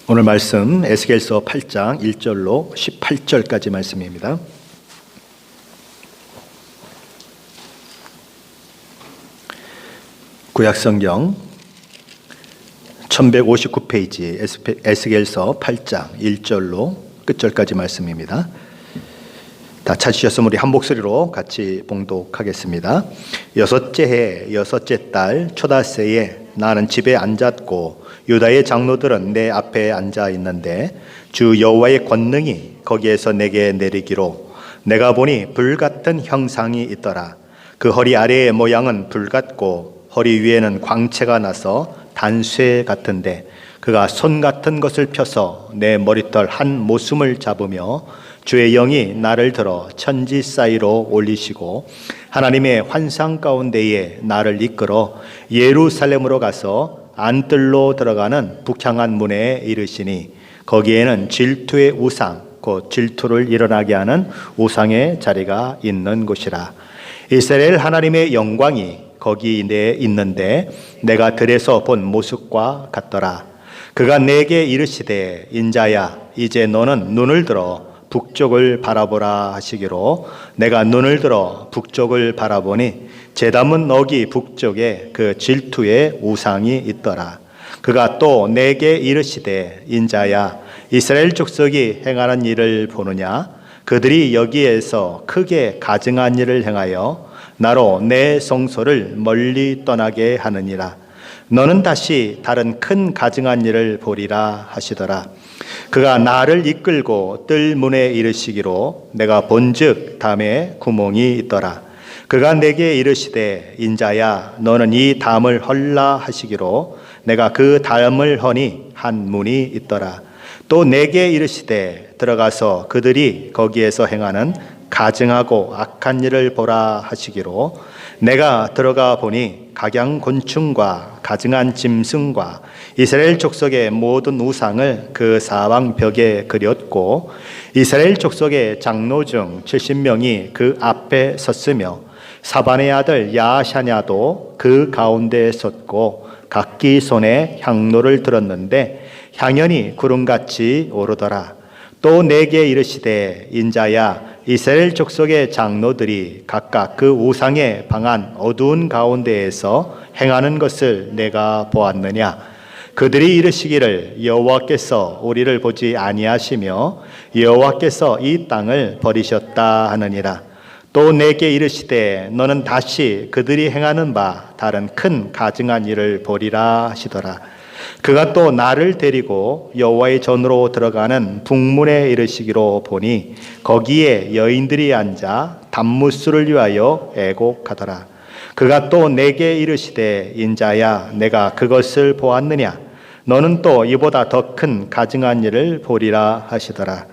오늘 말씀 에스겔서 8장 1절로 18절까지 말씀입니다. 구약성경 1159페이지 에스겔서 8장 1절로 끝절까지 말씀입니다. 다 찾으셨으면 우리 한 목소리로 같이 봉독하겠습니다. 여섯째 해 여섯째 달 초다새에 나는 집에 앉았고 유다의 장로들은 내 앞에 앉아 있는데 주 여호와의 권능이 거기에서 내게 내리기로 내가 보니 불 같은 형상이 있더라. 그 허리 아래의 모양은 불 같고 허리 위에는 광채가 나서 단쇠 같은데 그가 손 같은 것을 펴서 내 머리털 한 모숨을 잡으며 주의 영이 나를 들어 천지 사이로 올리시고 하나님의 환상 가운데에 나를 이끌어 예루살렘으로 가서 안뜰로 들어가는 북향한 문에 이르시니 거기에는 질투의 우상 곧 질투를 일어나게 하는 우상의 자리가 있는 곳이라. 이스라엘 하나님의 영광이 거기 내에 있는데 내가 들에서 본 모습과 같더라. 그가 내게 이르시되 인자야 이제 너는 눈을 들어 북쪽을 바라보라 하시기로 내가 눈을 들어 북쪽을 바라보니 제담은 너기 북쪽에 그 질투의 우상이 있더라. 그가 또 내게 이르시되 인자야 이스라엘 족속이 행하는 일을 보느냐? 그들이 여기에서 크게 가증한 일을 행하여 나로 내 성소를 멀리 떠나게 하느니라. 너는 다시 다른 큰 가증한 일을 보리라 하시더라. 그가 나를 이끌고 뜰 문에 이르시기로 내가 본즉 담에 구멍이 있더라. 그가 내게 이르시되 인자야 너는 이 담을 헐라 하시기로 내가 그 담을 허니 한 문이 있더라. 또 내게 이르시되 들어가서 그들이 거기에서 행하는 가증하고 악한 일을 보라 하시기로 내가 들어가 보니 각양곤충과 가증한 짐승과 이스라엘 족속의 모든 우상을 그 사방 벽에 그렸고 이스라엘 족속의 장로 중 70명이 그 앞에 섰으며 사반의 아들 야샤냐도 그 가운데에 섰고 각기 손에 향로를 들었는데 향연이 구름같이 오르더라. 또 내게 이르시되 인자야 이스라엘 족속의 장로들이 각각 그 우상에 방한 어두운 가운데에서 행하는 것을 내가 보았느냐? 그들이 이르시기를 여호와께서 우리를 보지 아니하시며 여호와께서 이 땅을 버리셨다 하느니라. 또 내게 이르시되 너는 다시 그들이 행하는 바 다른 큰 가증한 일을 보리라 하시더라. 그가 또 나를 데리고 여호와의 전으로 들어가는 북문에 이르시기로 보니 거기에 여인들이 앉아 단무술을 위하여 애곡하더라. 그가 또 내게 이르시되 인자야 내가 그것을 보았느냐? 너는 또 이보다 더 큰 가증한 일을 보리라 하시더라.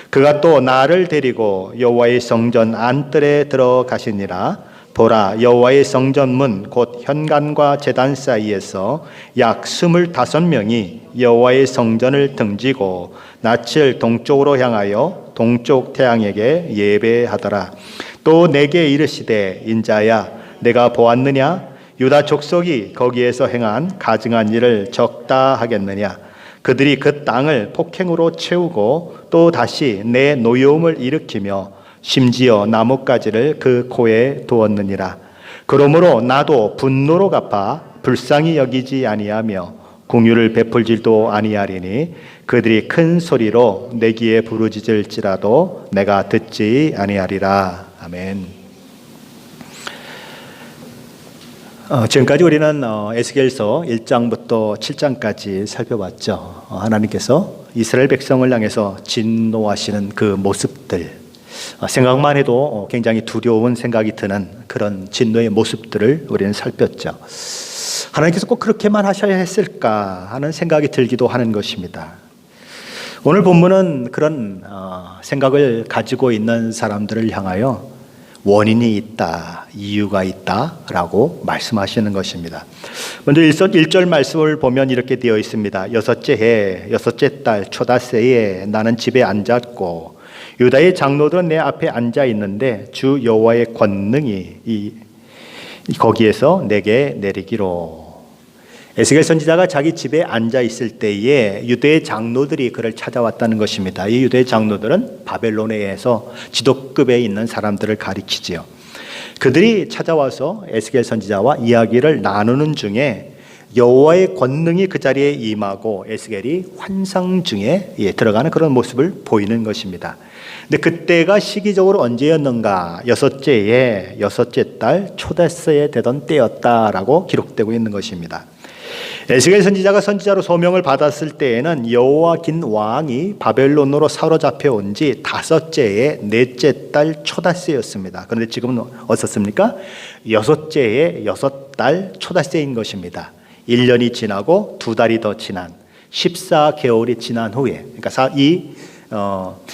그가 또 나를 데리고 여호와의 성전 안뜰에 들어가시니라. 보라 여호와의 성전문 곧 현관과 제단 사이에서 약 25명이 여호와의 성전을 등지고 낯을 동쪽으로 향하여 동쪽 태양에게 예배하더라. 또 내게 이르시되 인자야 내가 보았느냐? 유다 족속이 거기에서 행한 가증한 일을 적다 하겠느냐? 그들이 그 땅을 폭행으로 채우고 또 다시 내 노여움을 일으키며 심지어 나뭇가지를 그 코에 두었느니라. 그러므로 나도 분노로 갚아 불쌍히 여기지 아니하며 공유를 베풀지도 아니하리니 그들이 큰 소리로 내 귀에 부르짖을지라도 내가 듣지 아니하리라. 아멘. 지금까지 우리는 에스겔서 1장부터 7장까지 살펴봤죠. 하나님께서 이스라엘 백성을 향해서 진노하시는 그 모습들, 생각만 해도 굉장히 두려운 생각이 드는 그런 진노의 모습들을 우리는 살폈죠. 하나님께서 꼭 그렇게만 하셔야 했을까 하는 생각이 들기도 하는 것입니다. 오늘 본문은 그런 생각을 가지고 있는 사람들을 향하여 원인이 있다, 이유가 있다라고 말씀하시는 것입니다. 먼저 1절 말씀을 보면 이렇게 되어 있습니다. 여섯째 해 여섯째 달 초다새에 나는 집에 앉았고 유다의 장로들은 내 앞에 앉아 있는데 주 여호와의 권능이 거기에서 내게 내리기로. 에스겔 선지자가 자기 집에 앉아 있을 때에 유대의 장로들이 그를 찾아왔다는 것입니다. 이 유대의 장로들은 바벨론에서 지도급에 있는 사람들을 가리키지요. 그들이 찾아와서 에스겔 선지자와 이야기를 나누는 중에 여호와의 권능이 그 자리에 임하고 에스겔이 환상 중에 들어가는 그런 모습을 보이는 것입니다. 근데 그때가 시기적으로 언제였는가? 여섯째 달 초대세에 되던 때였다라고 기록되고 있는 것입니다. 에스겔 선지자가 선지자로 소명을 받았을 때에는 여호와긴 왕이 바벨론으로 사로잡혀 온 지 5째의 넷째 달 초닷새였습니다. 그런데 지금은 어떻습니까? 6째의 6달 초닷새인 것입니다. 1년이 지나고 2달이 더 지난 14개월이 지난 후에, 그러니까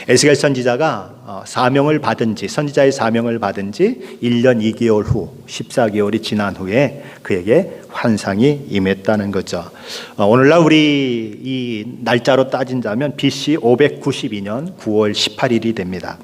에스겔 선지자가 선지자의 사명을 받은 지 1년 2개월 후 14개월이 지난 후에 그에게 환상이 임했다는 거죠. 오늘날 우리 이 날짜로 따진다면 BC 592년 9월 18일이 됩니다.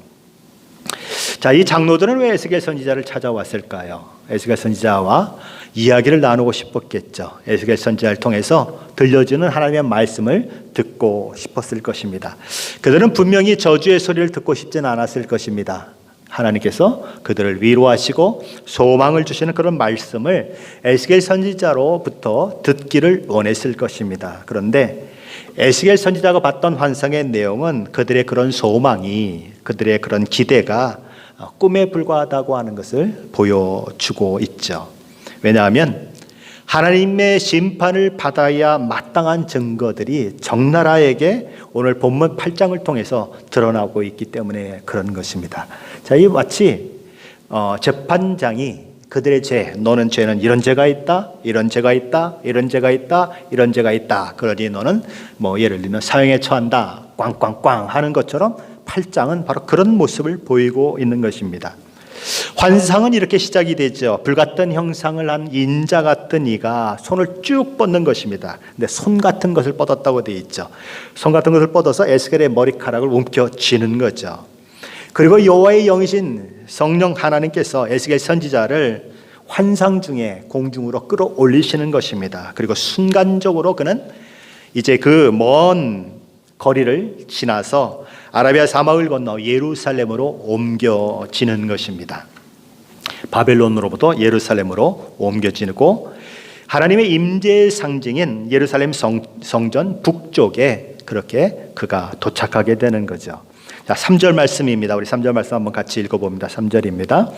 자, 이 장로들은 왜 에스겔 선지자를 찾아왔을까요? 에스겔 선지자와 이야기를 나누고 싶었겠죠. 에스겔 선지자를 통해서 들려주는 하나님의 말씀을 듣고 싶었을 것입니다. 그들은 분명히 저주의 소리를 듣고 싶지는 않았을 것입니다. 하나님께서 그들을 위로하시고 소망을 주시는 그런 말씀을 에스겔 선지자로부터 듣기를 원했을 것입니다. 그런데 에스겔 선지자가 봤던 환상의 내용은 그들의 그런 소망이, 그들의 그런 기대가 꿈에 불과하다고 하는 것을 보여주고 있죠. 왜냐하면 하나님의 심판을 받아야 마땅한 증거들이 적나라하게 오늘 본문 8장을 통해서 드러나고 있기 때문에 그런 것입니다. 자, 이 마치 재판장이 그들의 너는 죄는 이런 죄가 있다, 이런 죄가 있다, 이런 죄가 있다, 이런 죄가 있다. 그러니 너는 예를 들면 사형에 처한다, 꽝꽝꽝 하는 것처럼 8장은 바로 그런 모습을 보이고 있는 것입니다. 환상은 이렇게 시작이 되죠. 불같은 형상을 한 인자 같은 이가 손을 쭉 뻗는 것입니다. 근데 손 같은 것을 뻗었다고 되어 있죠. 손 같은 것을 뻗어서 에스겔의 머리카락을 움켜쥐는 거죠. 그리고 여호와의 영이신 성령 하나님께서 에스겔 선지자를 환상 중에 공중으로 끌어올리시는 것입니다. 그리고 순간적으로 그는 이제 그 먼 거리를 지나서 아라비아 사막을 건너 예루살렘으로 옮겨지는 것입니다. 바벨론으로부터 예루살렘으로 옮겨지고 하나님의 임재의 상징인 예루살렘 성전 북쪽에 그렇게 그가 도착하게 되는 거죠. 자, 3절 말씀입니다. 우리 3절 말씀 한번 같이 읽어봅니다. 3절입니다.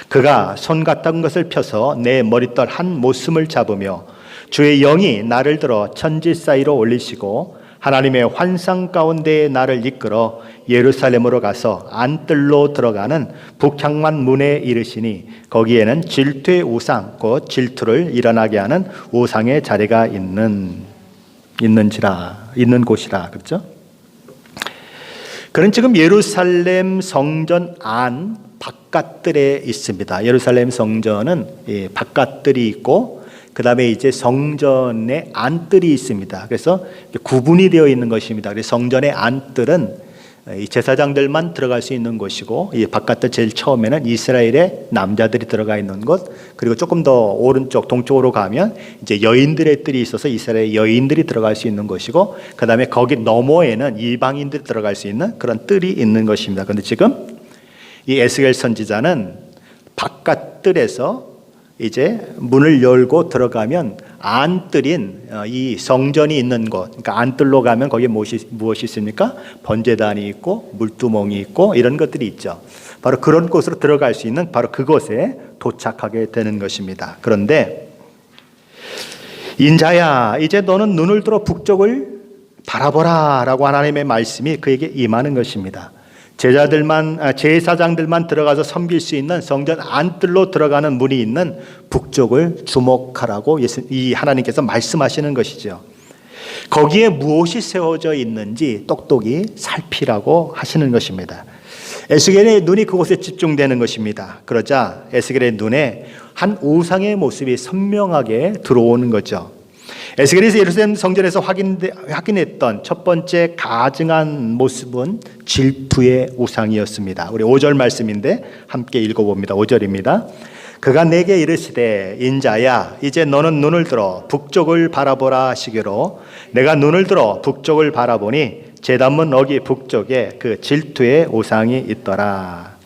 그가 손 같은 것을 펴서 내 머리털 한 모슴을 잡으며 주의 영이 나를 들어 천지 사이로 올리시고 하나님의 환상 가운데에 나를 이끌어 예루살렘으로 가서 안뜰로 들어가는 북향만 문에 이르시니 거기에는 질투의 우상, 곧 질투를 일어나게 하는 우상의 자리가 있는 곳이라. 그렇죠? 그는 지금 예루살렘 성전 안 바깥들에 있습니다. 예루살렘 성전은 바깥들이 있고 그 다음에 이제 성전의 안뜰이 있습니다. 그래서 구분이 되어 있는 것입니다. 그래서 성전의 안뜰은 제사장들만 들어갈 수 있는 곳이고, 이 바깥뜰 제일 처음에는 이스라엘의 남자들이 들어가 있는 곳, 그리고 조금 더 오른쪽 동쪽으로 가면 이제 여인들의 뜰이 있어서 이스라엘 여인들이 들어갈 수 있는 곳이고, 그 다음에 거기 너머에는 이방인들이 들어갈 수 있는 그런 뜰이 있는 것입니다. 그런데 지금 이 에스겔 선지자는 바깥뜰에서 이제 문을 열고 들어가면 안뜰인 이 성전이 있는 곳, 그러니까 안뜰로 가면 거기에 무엇이 있습니까? 번제단이 있고 물두멍이 있고 이런 것들이 있죠. 바로 그런 곳으로 들어갈 수 있는 바로 그곳에 도착하게 되는 것입니다. 그런데 인자야, 이제 너는 눈을 들어 북쪽을 바라보라 라고 하나님의 말씀이 그에게 임하는 것입니다. 제사장들만 들어가서 섬길 수 있는 성전 안뜰로 들어가는 문이 있는 북쪽을 주목하라고 이 하나님께서 말씀하시는 것이죠. 거기에 무엇이 세워져 있는지 똑똑히 살피라고 하시는 것입니다. 에스겔의 눈이 그곳에 집중되는 것입니다. 그러자 에스겔의 눈에 한 우상의 모습이 선명하게 들어오는 거죠. 에스겔에서 예루살렘 성전에서 확인했던 첫 번째 가증한 모습은 질투의 우상이었습니다. 우리 5절 말씀인데 함께 읽어봅니다. 5절입니다. 그가 내게 이르시되 인자야 이제 너는 눈을 들어 북쪽을 바라보라 하시기로 내가 눈을 들어 북쪽을 바라보니 제단문 어기 북쪽에 그 질투의 우상이 있더라.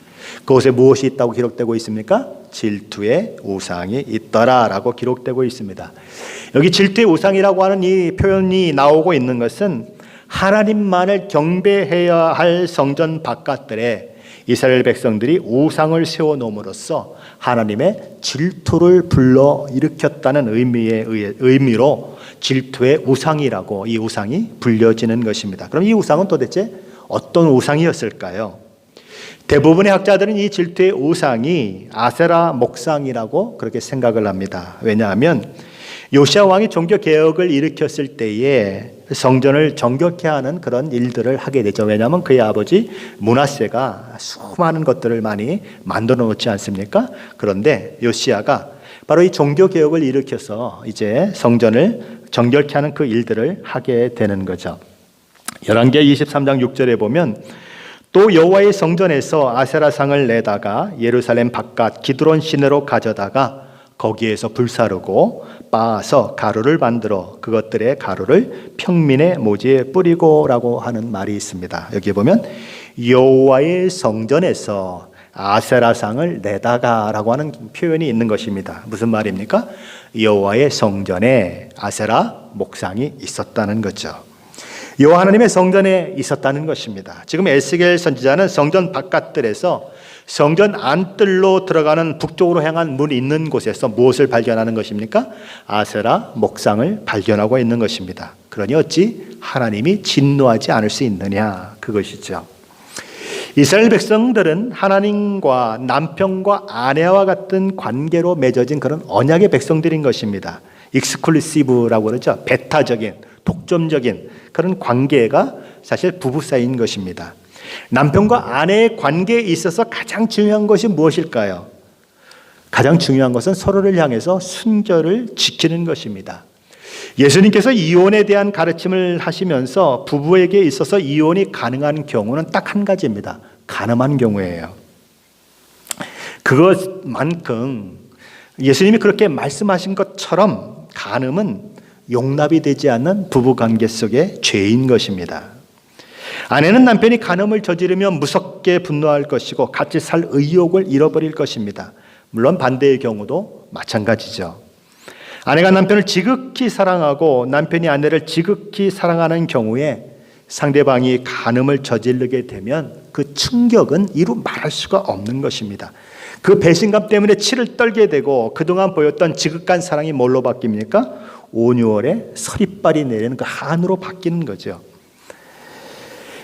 그곳에 무엇이 있다고 기록되고 있습니까? 질투의 우상이 있더라라고 기록되고 있습니다. 여기 질투의 우상이라고 하는 이 표현이 나오고 있는 것은 하나님만을 경배해야 할 성전 바깥들에 이스라엘 백성들이 우상을 세워놓음으로써 하나님의 질투를 불러일으켰다는 의미로 질투의 우상이라고 이 우상이 불려지는 것입니다. 그럼 이 우상은 도대체 어떤 우상이었을까요? 대부분의 학자들은 이 질투의 우상이 아세라 목상이라고 그렇게 생각을 합니다. 왜냐하면 요시야 왕이 종교 개혁을 일으켰을 때에 성전을 정결케 하는 그런 일들을 하게 되죠. 왜냐하면 그의 아버지 므낫세가 수많은 것들을 많이 만들어 놓지 않습니까? 그런데 요시야가 바로 이 종교 개혁을 일으켜서 이제 성전을 정결케 하는 그 일들을 하게 되는 거죠. 열왕기하 23장 6절에 보면 또 여호와의 성전에서 아세라상을 내다가 예루살렘 바깥 기드론 시내로 가져다가 거기에서 불사르고 빻아서 가루를 만들어 그것들의 가루를 평민의 모지에 뿌리고라고 하는 말이 있습니다. 여기 보면 여호와의 성전에서 아세라상을 내다가라고 하는 표현이 있는 것입니다. 무슨 말입니까? 여호와의 성전에 아세라 목상이 있었다는 거죠. 여호와 하나님의 성전에 있었다는 것입니다. 지금 에스겔 선지자는 성전 바깥들에서 성전 안뜰로 들어가는 북쪽으로 향한 문이 있는 곳에서 무엇을 발견하는 것입니까? 아세라 목상을 발견하고 있는 것입니다. 그러니 어찌 하나님이 진노하지 않을 수 있느냐, 그것이죠. 이스라엘 백성들은 하나님과 남편과 아내와 같은 관계로 맺어진 그런 언약의 백성들인 것입니다. 익스클루시브라고 그러죠. 배타적인, 독점적인 그런 관계가 사실 부부 사이인 것입니다. 남편과 아내의 관계에 있어서 가장 중요한 것이 무엇일까요? 가장 중요한 것은 서로를 향해서 순결을 지키는 것입니다. 예수님께서 이혼에 대한 가르침을 하시면서 부부에게 있어서 이혼이 가능한 경우는 딱 한 가지입니다. 간음한 경우예요. 그것만큼 예수님이 그렇게 말씀하신 것처럼 간음은 용납이 되지 않는 부부관계 속의 죄인 것입니다. 아내는 남편이 간음을 저지르면 무섭게 분노할 것이고 같이 살 의욕을 잃어버릴 것입니다. 물론 반대의 경우도 마찬가지죠. 아내가 남편을 지극히 사랑하고 남편이 아내를 지극히 사랑하는 경우에 상대방이 간음을 저지르게 되면 그 충격은 이루 말할 수가 없는 것입니다. 그 배신감 때문에 치를 떨게 되고 그동안 보였던 지극한 사랑이 뭘로 바뀝니까? 온유월에 서리빨이 내리는 그 한으로 바뀌는 거죠.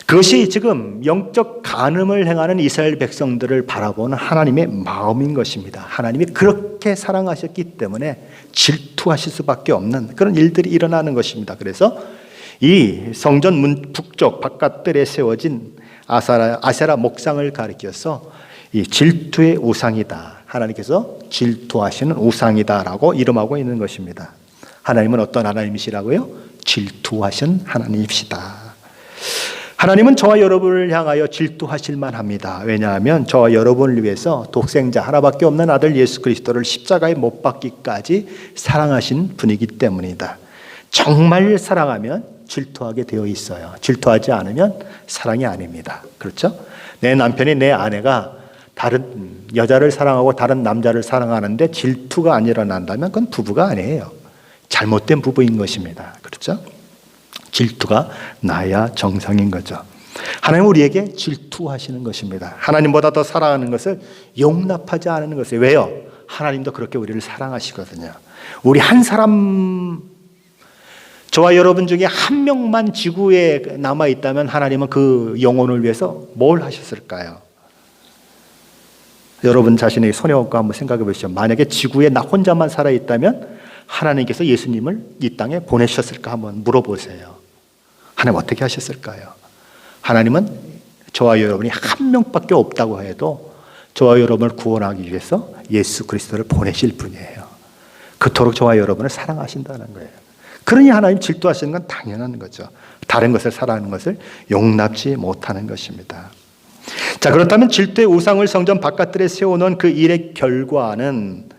그것이 지금 영적 간음을 행하는 이스라엘 백성들을 바라보는 하나님의 마음인 것입니다. 하나님이 그렇게 사랑하셨기 때문에 질투하실 수밖에 없는 그런 일들이 일어나는 것입니다. 그래서 이 성전 문 북쪽 바깥들에 세워진 아세라 목상을 가리켜서 이 질투의 우상이다. 하나님께서 질투하시는 우상이다라고 이름하고 있는 것입니다. 하나님은 어떤 하나님이시라고요? 질투하신 하나님이시다. 하나님은 저와 여러분을 향하여 질투하실 만합니다. 왜냐하면 저와 여러분을 위해서 독생자 하나밖에 없는 아들 예수 그리스도를 십자가에 못 박기까지 사랑하신 분이기 때문이다. 정말 사랑하면 질투하게 되어 있어요. 질투하지 않으면 사랑이 아닙니다. 그렇죠? 내 남편이 내 아내가 다른 여자를 사랑하고 다른 남자를 사랑하는데 질투가 안 일어난다면 그건 부부가 아니에요. 잘못된 부부인 것입니다. 그렇죠? 질투가 나야 정상인 거죠. 하나님 우리에게 질투하시는 것입니다. 하나님보다 더 사랑하는 것을 용납하지 않는 것이에요. 왜요? 하나님도 그렇게 우리를 사랑하시거든요. 우리 한 사람, 저와 여러분 중에 한 명만 지구에 남아있다면 하나님은 그 영혼을 위해서 뭘 하셨을까요? 여러분 자신의 손에 얹고 한번 생각해 보시죠. 만약에 지구에 나 혼자만 살아있다면 하나님께서 예수님을 이 땅에 보내셨을까 한번 물어보세요. 하나님 어떻게 하셨을까요? 하나님은 저와 여러분이 한 명밖에 없다고 해도 저와 여러분을 구원하기 위해서 예수 그리스도를 보내실 분이에요. 그토록 저와 여러분을 사랑하신다는 거예요. 그러니 하나님 질투하시는 건 당연한 거죠. 다른 것을 사랑하는 것을 용납지 못하는 것입니다. 자, 그렇다면 질투의 우상을 성전 바깥들에 세워놓은 그 일의 결과는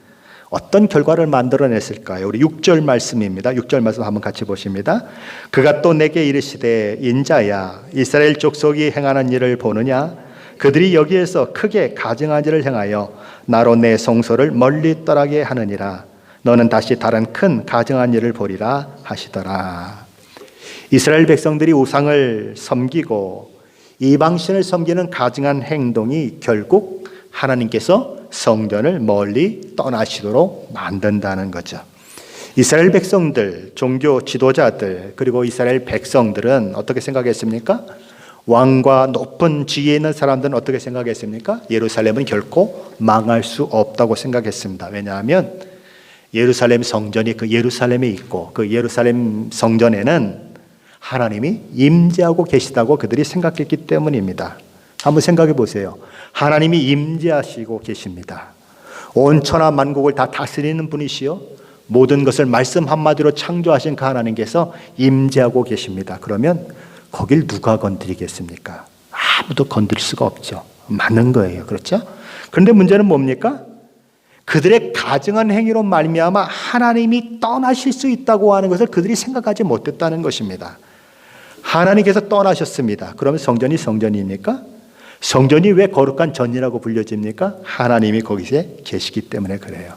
어떤 결과를 만들어냈을까요? 우리 6절 말씀입니다. 6절 말씀 한번 같이 보십니다. 그가 또 내게 이르시되 인자야 이스라엘 족속이 행하는 일을 보느냐? 그들이 여기에서 크게 가증한 일을 행하여 나로 내 성소를 멀리 떠나게 하느니라. 너는 다시 다른 큰 가증한 일을 보리라 하시더라. 이스라엘 백성들이 우상을 섬기고 이방신을 섬기는 가증한 행동이 결국 하나님께서 성전을 멀리 떠나시도록 만든다는 거죠. 이스라엘 백성들, 종교 지도자들, 그리고 이스라엘 백성들은 어떻게 생각했습니까? 왕과 높은 지위에 있는 사람들은 어떻게 생각했습니까? 예루살렘은 결코 망할 수 없다고 생각했습니다. 왜냐하면 예루살렘 성전이 그 예루살렘에 있고 그 예루살렘 성전에는 하나님이 임재하고 계시다고 그들이 생각했기 때문입니다. 한번 생각해 보세요. 하나님이 임재하시고 계십니다. 온 천하 만국을 다 다스리는 분이시요 모든 것을 말씀 한마디로 창조하신 그 하나님께서 임재하고 계십니다. 그러면 거길 누가 건드리겠습니까? 아무도 건드릴 수가 없죠. 맞는 거예요. 그렇죠? 그런데 문제는 뭡니까? 그들의 가증한 행위로 말미암아 하나님이 떠나실 수 있다고 하는 것을 그들이 생각하지 못했다는 것입니다. 하나님께서 떠나셨습니다. 그러면 성전이 성전입니까? 성전이 왜 거룩한 전이라고 불려집니까? 하나님이 거기에 계시기 때문에 그래요.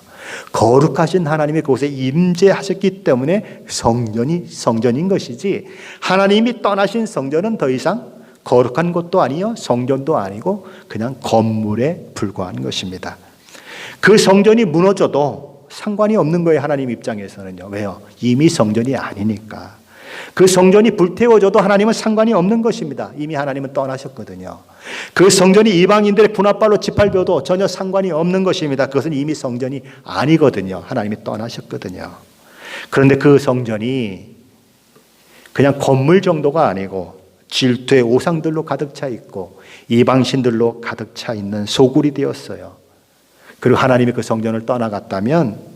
거룩하신 하나님이 그곳에 임재하셨기 때문에 성전이 성전인 것이지, 하나님이 떠나신 성전은 더 이상 거룩한 것도 아니요 성전도 아니고 그냥 건물에 불과한 것입니다. 그 성전이 무너져도 상관이 없는 거예요. 하나님 입장에서는요. 왜요? 이미 성전이 아니니까. 그 성전이 불태워져도 하나님은 상관이 없는 것입니다. 이미 하나님은 떠나셨거든요. 그 성전이 이방인들의 분합발로 짓밟혀도 전혀 상관이 없는 것입니다. 그것은 이미 성전이 아니거든요. 하나님이 떠나셨거든요. 그런데 그 성전이 그냥 건물 정도가 아니고 질투의 우상들로 가득 차 있고 이방신들로 가득 차 있는 소굴이 되었어요. 그리고 하나님이 그 성전을 떠나갔다면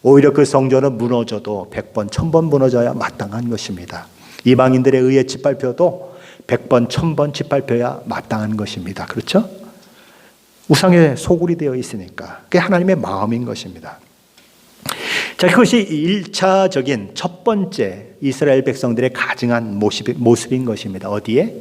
오히려 그 성전은 무너져도 100번, 1000번 무너져야 마땅한 것입니다. 이방인들에 의해 짓밟혀도 100번, 1000번 짓밟혀야 마땅한 것입니다. 그렇죠? 우상의 소굴이 되어 있으니까. 그게 하나님의 마음인 것입니다. 자, 그것이 1차적인 첫 번째 이스라엘 백성들의 가증한 모습인 것입니다. 어디에?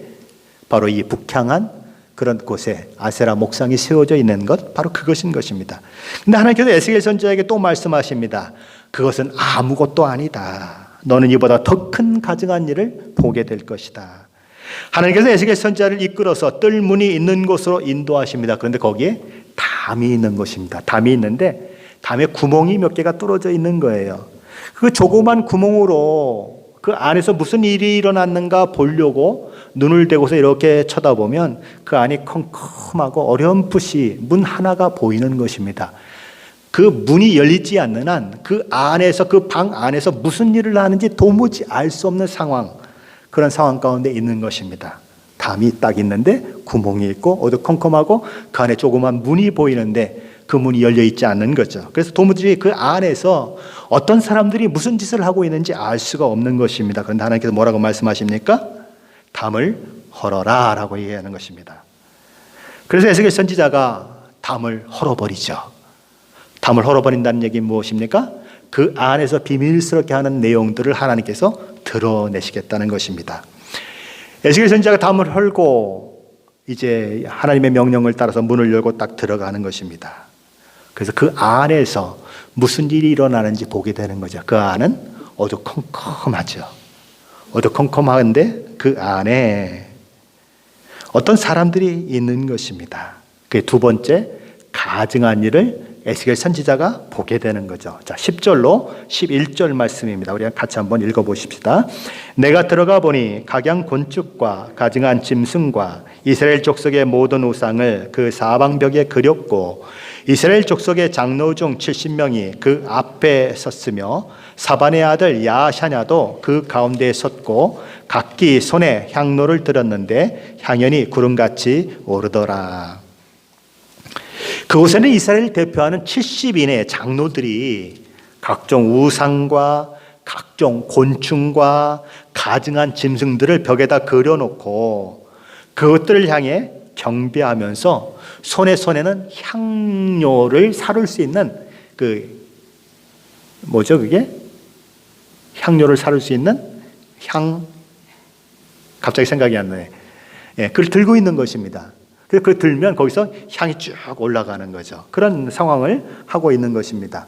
바로 이 북향한 그런 곳에 아세라 목상이 세워져 있는 것, 바로 그것인 것입니다. 근데 하나님께서 에스겔 선지자에게 또 말씀하십니다. 그것은 아무것도 아니다. 너는 이보다 더 큰 가증한 일을 보게 될 것이다. 하나님께서 에스겔 선지자를 이끌어서 뜰문이 있는 곳으로 인도하십니다. 그런데 거기에 담이 있는 것입니다. 담이 있는데 담에 구멍이 몇 개가 뚫어져 있는 거예요. 그 조그만 구멍으로 그 안에서 무슨 일이 일어났는가 보려고 눈을 대고서 이렇게 쳐다보면 그 안이 컴컴하고 어렴풋이 문 하나가 보이는 것입니다. 그 문이 열리지 않는 한 그 안에서, 그 방 안에서 무슨 일을 하는지 도무지 알 수 없는 상황, 그런 상황 가운데 있는 것입니다. 담이 딱 있는데 구멍이 있고 어두컴컴하고 그 안에 조그만 문이 보이는데 그 문이 열려 있지 않는 거죠. 그래서 도무지 그 안에서 어떤 사람들이 무슨 짓을 하고 있는지 알 수가 없는 것입니다. 그런데 하나님께서 뭐라고 말씀하십니까? 담을 헐어라 라고 얘기하는 것입니다. 그래서 에스겔 선지자가 담을 헐어버리죠. 담을 헐어버린다는 얘기는 무엇입니까? 그 안에서 비밀스럽게 하는 내용들을 하나님께서 드러내시겠다는 것입니다. 에스겔 선지자가 담을 헐고 이제 하나님의 명령을 따라서 문을 열고 딱 들어가는 것입니다. 그래서 그 안에서 무슨 일이 일어나는지 보게 되는 거죠. 그 안은 어두컴컴하죠. 어두컴컴한데 그 안에 어떤 사람들이 있는 것입니다. 그게 두 번째 가증한 일을 에스겔 선지자가 보게 되는 거죠. 자, 10절로 11절 말씀입니다. 우리 같이 한번 읽어보십시다. 내가 들어가 보니 각양 곤축과 가증한 짐승과 이스라엘 족속의 모든 우상을 그 사방벽에 그렸고 이스라엘 족속의 장로 중 70명이 그 앞에 섰으며 사반의 아들 야샤냐도 그 가운데에 섰고 각기 손에 향로를 들었는데 향연이 구름같이 오르더라. 그곳에는 이스라엘을 대표하는 70인의 장로들이 각종 우상과 각종 곤충과 가증한 짐승들을 벽에다 그려놓고 그것들을 향해 경배하면서 손에는 향료를 사를 수 있는 뭐죠 그게? 향료를 사를 수 있는 갑자기 생각이 안 나네. 예, 그걸 들고 있는 것입니다. 그래서 그걸 들면 거기서 향이 쭉 올라가는 거죠. 그런 상황을 하고 있는 것입니다.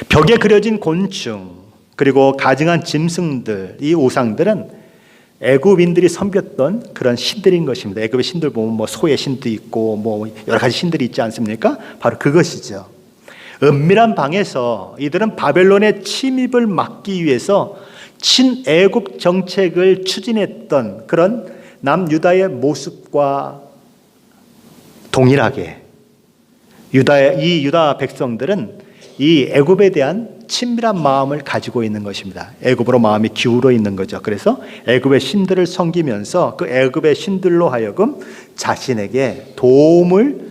벽에 그려진 곤충, 그리고 가증한 짐승들, 이 우상들은 애굽인들이 섬겼던 그런 신들인 것입니다. 애굽의 신들 보면 뭐 소의 신도 있고 뭐 여러 가지 신들이 있지 않습니까? 바로 그것이죠. 은밀한 방에서 이들은 바벨론의 침입을 막기 위해서 친애굽 정책을 추진했던 그런 남유다의 모습과 동일하게 이 유다 백성들은 이 애굽에 대한 친밀한 마음을 가지고 있는 것입니다. 애굽으로 마음이 기울어 있는 거죠. 그래서 애굽의 신들을 섬기면서 그 애굽의 신들로 하여금 자신에게 도움을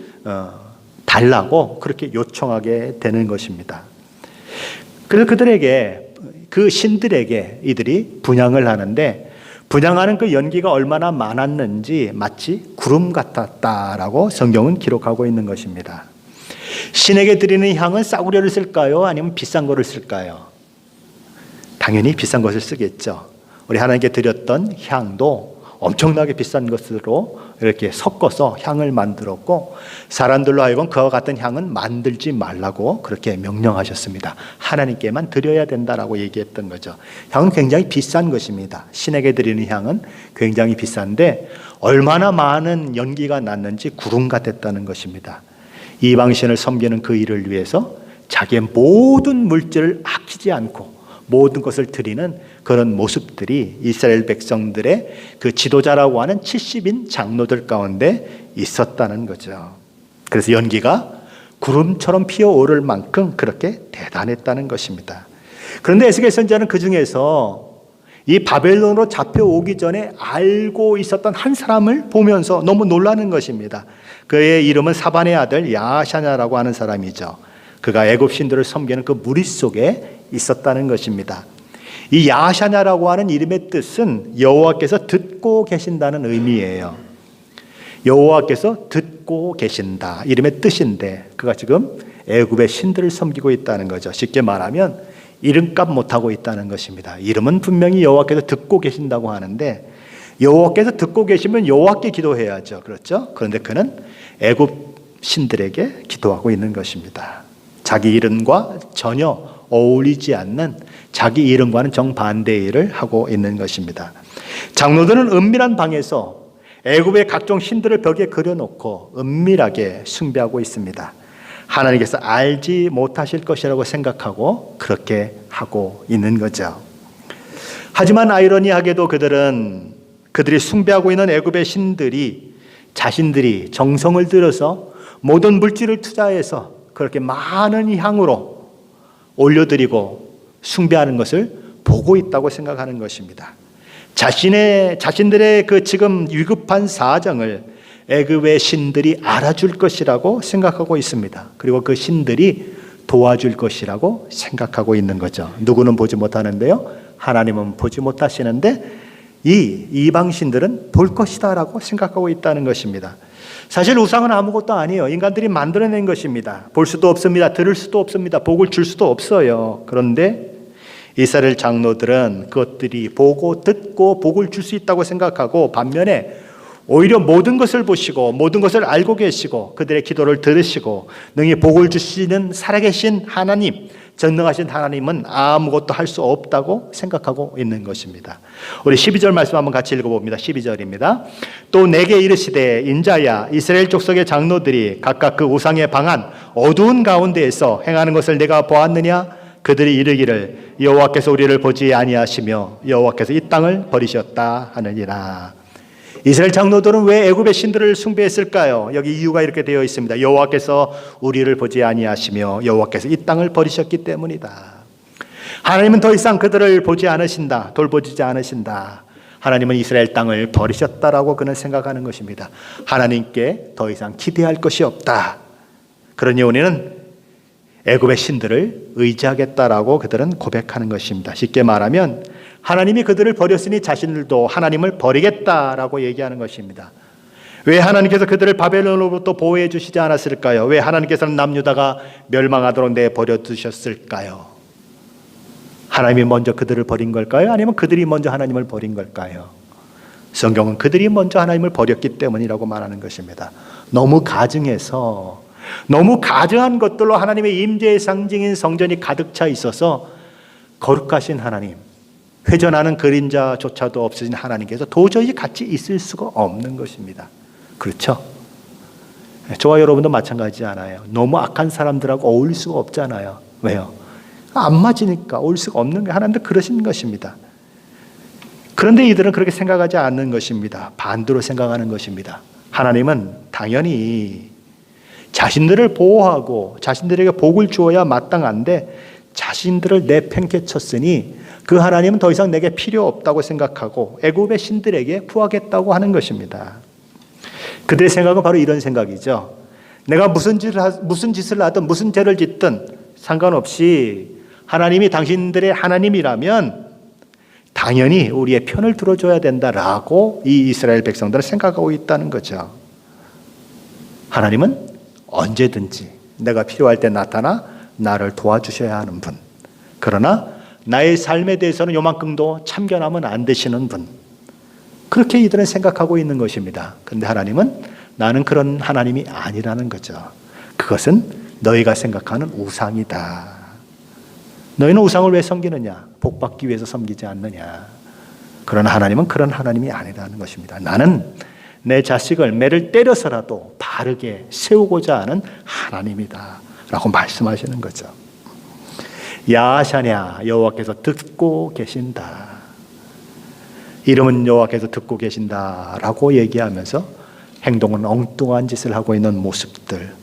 달라고 그렇게 요청하게 되는 것입니다. 그래서 그 신들에게 이들이 분향을 하는데, 분향하는 그 연기가 얼마나 많았는지 마치 구름 같았다라고 성경은 기록하고 있는 것입니다. 신에게 드리는 향은 싸구려를 쓸까요? 아니면 비싼 거를 쓸까요? 당연히 비싼 것을 쓰겠죠. 우리 하나님께 드렸던 향도 엄청나게 비싼 것으로 이렇게 섞어서 향을 만들었고, 사람들로 하여금 그와 같은 향은 만들지 말라고 그렇게 명령하셨습니다. 하나님께만 드려야 된다라고 얘기했던 거죠. 향은 굉장히 비싼 것입니다. 신에게 드리는 향은 굉장히 비싼데 얼마나 많은 연기가 났는지 구름 같았다는 것입니다. 이방신을 섬기는 그 일을 위해서 자기의 모든 물질을 아끼지 않고 모든 것을 드리는 그런 모습들이 이스라엘 백성들의 그 지도자라고 하는 70인 장로들 가운데 있었다는 거죠. 그래서 연기가 구름처럼 피어오를 만큼 그렇게 대단했다는 것입니다. 그런데 에스겔 선지자는 그 중에서 이 바벨론으로 잡혀오기 전에 알고 있었던 한 사람을 보면서 너무 놀라는 것입니다. 그의 이름은 사반의 아들 야샤냐라고 하는 사람이죠. 그가 애굽 신들을 섬기는 그 무리 속에 있었다는 것입니다. 이 야샤냐라고 하는 이름의 뜻은 여호와께서 듣고 계신다는 의미예요. 여호와께서 듣고 계신다, 이름의 뜻인데 그가 지금 애굽의 신들을 섬기고 있다는 거죠. 쉽게 말하면 이름값 못하고 있다는 것입니다. 이름은 분명히 여호와께서 듣고 계신다고 하는데, 여호와께서 듣고 계시면 여호와께 기도해야죠. 그렇죠? 그런데 그는 애굽 신들에게 기도하고 있는 것입니다. 자기 이름과 전혀 어울리지 않는, 자기 이름과는 정반대의 일을 하고 있는 것입니다. 장로들은 은밀한 방에서 애굽의 각종 신들을 벽에 그려놓고 은밀하게 숭배하고 있습니다. 하나님께서 알지 못하실 것이라고 생각하고 그렇게 하고 있는 거죠. 하지만 아이러니하게도 그들이 숭배하고 있는 애굽의 신들이 자신들이 정성을 들여서 모든 물질을 투자해서 그렇게 많은 향으로 올려드리고 숭배하는 것을 보고 있다고 생각하는 것입니다. 자신들의 그 지금 위급한 사정을 애굽의 신들이 알아줄 것이라고 생각하고 있습니다. 그리고 그 신들이 도와줄 것이라고 생각하고 있는 거죠. 누구는 보지 못하는데요, 하나님은 보지 못하시는데 이 이방 신들은 볼 것이다라고 생각하고 있다는 것입니다. 사실 우상은 아무것도 아니에요. 인간들이 만들어낸 것입니다. 볼 수도 없습니다. 들을 수도 없습니다. 복을 줄 수도 없어요. 그런데 이스라엘 장로들은 그것들이 보고 듣고 복을 줄 수 있다고 생각하고, 반면에 오히려 모든 것을 보시고 모든 것을 알고 계시고 그들의 기도를 들으시고 능히 복을 주시는 살아계신 하나님, 전능하신 하나님은 아무것도 할 수 없다고 생각하고 있는 것입니다. 우리 12절 말씀 한번 같이 읽어봅니다. 12절입니다. 또 내게 이르시되 인자야, 이스라엘 족속의 장로들이 각각 그 우상에 방한 어두운 가운데에서 행하는 것을 내가 보았느냐? 그들이 이르기를 여호와께서 우리를 보지 아니하시며 여호와께서 이 땅을 버리셨다 하느니라. 이스라엘 장로들은 왜 애굽의 신들을 숭배했을까요? 여기 이유가 이렇게 되어 있습니다. 여호와께서 우리를 보지 아니하시며 여호와께서 이 땅을 버리셨기 때문이다. 하나님은 더 이상 그들을 보지 않으신다, 돌보지 않으신다. 하나님은 이스라엘 땅을 버리셨다라고 그는 생각하는 것입니다. 하나님께 더 이상 기대할 것이 없다. 그러니 우리는 애굽의 신들을 의지하겠다라고 그들은 고백하는 것입니다. 쉽게 말하면 하나님이 그들을 버렸으니 자신들도 하나님을 버리겠다라고 얘기하는 것입니다. 왜 하나님께서 그들을 바벨론으로부터 보호해 주시지 않았을까요? 왜 하나님께서는 남유다가 멸망하도록 내버려 두셨을까요? 하나님이 먼저 그들을 버린 걸까요? 아니면 그들이 먼저 하나님을 버린 걸까요? 성경은 그들이 먼저 하나님을 버렸기 때문이라고 말하는 것입니다. 너무 가증해서, 너무 가증한 것들로 하나님의 임재의 상징인 성전이 가득 차 있어서 거룩하신 하나님, 회전하는 그림자조차도 없으신 하나님께서 도저히 같이 있을 수가 없는 것입니다. 그렇죠? 저와 여러분도 마찬가지지 않아요? 너무 악한 사람들하고 어울릴 수가 없잖아요. 왜요? 안 맞으니까 어울릴 수가 없는 게 하나님도 그러신 것입니다. 그런데 이들은 그렇게 생각하지 않는 것입니다. 반대로 생각하는 것입니다. 하나님은 당연히 자신들을 보호하고 자신들에게 복을 주어야 마땅한데 자신들을 내팽개 쳤으니 그 하나님은 더 이상 내게 필요 없다고 생각하고 애굽의 신들에게 구하겠다고 하는 것입니다. 그들의 생각은 바로 이런 생각이죠. 내가 무슨 짓을 하든 무슨 죄를 짓든 상관없이 하나님이 당신들의 하나님이라면 당연히 우리의 편을 들어줘야 된다라고 이 이스라엘 백성들은 생각하고 있다는 거죠. 하나님은 언제든지 내가 필요할 때 나타나 나를 도와주셔야 하는 분. 그러나 나의 삶에 대해서는 요만큼도 참견하면 안 되시는 분. 그렇게 이들은 생각하고 있는 것입니다. 그런데 하나님은 나는 그런 하나님이 아니라는 거죠. 그것은 너희가 생각하는 우상이다. 너희는 우상을 왜 섬기느냐? 복받기 위해서 섬기지 않느냐? 그러나 하나님은 그런 하나님이 아니라는 것입니다. 나는 내 자식을 매를 때려서라도 바르게 세우고자 하는 하나님이다 라고 말씀하시는 거죠. 야샤냐, 여호와께서 듣고 계신다. 이름은 여호와께서 듣고 계신다라고 얘기하면서 행동은 엉뚱한 짓을 하고 있는 모습들.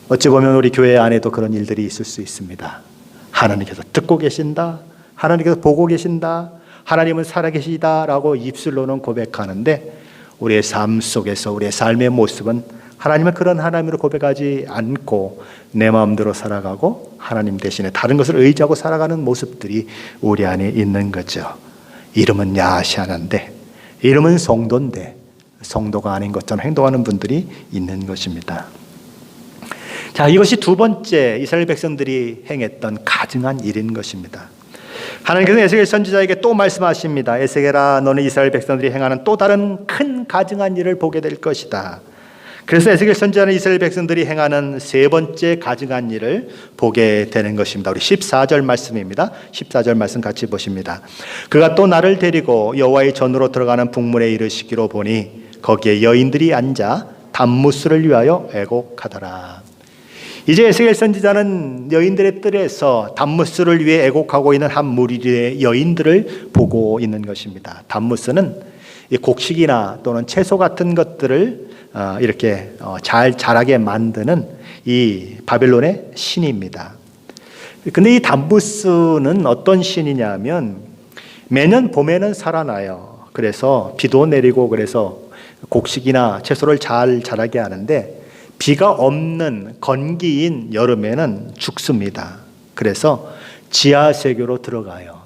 어찌 보면 우리 교회 안에도 그런 일들이 있을 수 있습니다. 하나님께서 듣고 계신다. 하나님께서 보고 계신다. 하나님은 살아계시다라고 입술로는 고백하는데 우리의 삶 속에서 우리의 삶의 모습은 하나님은 그런 하나님으로 고백하지 않고 내 마음대로 살아가고 하나님 대신에 다른 것을 의지하고 살아가는 모습들이 우리 안에 있는 거죠. 이름은 야시아나인데 이름은 성도인데 성도가 아닌 것처럼 행동하는 분들이 있는 것입니다. 자, 이것이 두 번째 이스라엘 백성들이 행했던 가증한 일인 것입니다. 하나님께서 에스겔 선지자에게 또 말씀하십니다. 에스겔아, 너는 이스라엘 백성들이 행하는 또 다른 큰 가증한 일을 보게 될 것이다. 그래서 에스겔 선지자는 이스라엘 백성들이 행하는 세 번째 가증한 일을 보게 되는 것입니다. 우리 14절 말씀입니다. 14절 말씀 같이 보십니다. 그가 또 나를 데리고 여호와의 전으로 들어가는 북문에 이르시기로 보니 거기에 여인들이 앉아 단무스를 위하여 애곡하더라. 이제 에스겔 선지자는 여인들의 뜰에서 단무스를 위해 애곡하고 있는 한 무리의 여인들을 보고 있는 것입니다. 단무스는 곡식이나 또는 채소 같은 것들을 이렇게 잘 자라게 만드는 이 바벨론의 신입니다. 근데 이 단무스는 어떤 신이냐면 매년 봄에는 살아나요. 그래서 비도 내리고 그래서 곡식이나 채소를 잘 자라게 하는데 비가 없는 건기인 여름에는 죽습니다. 그래서 지하세교로 들어가요.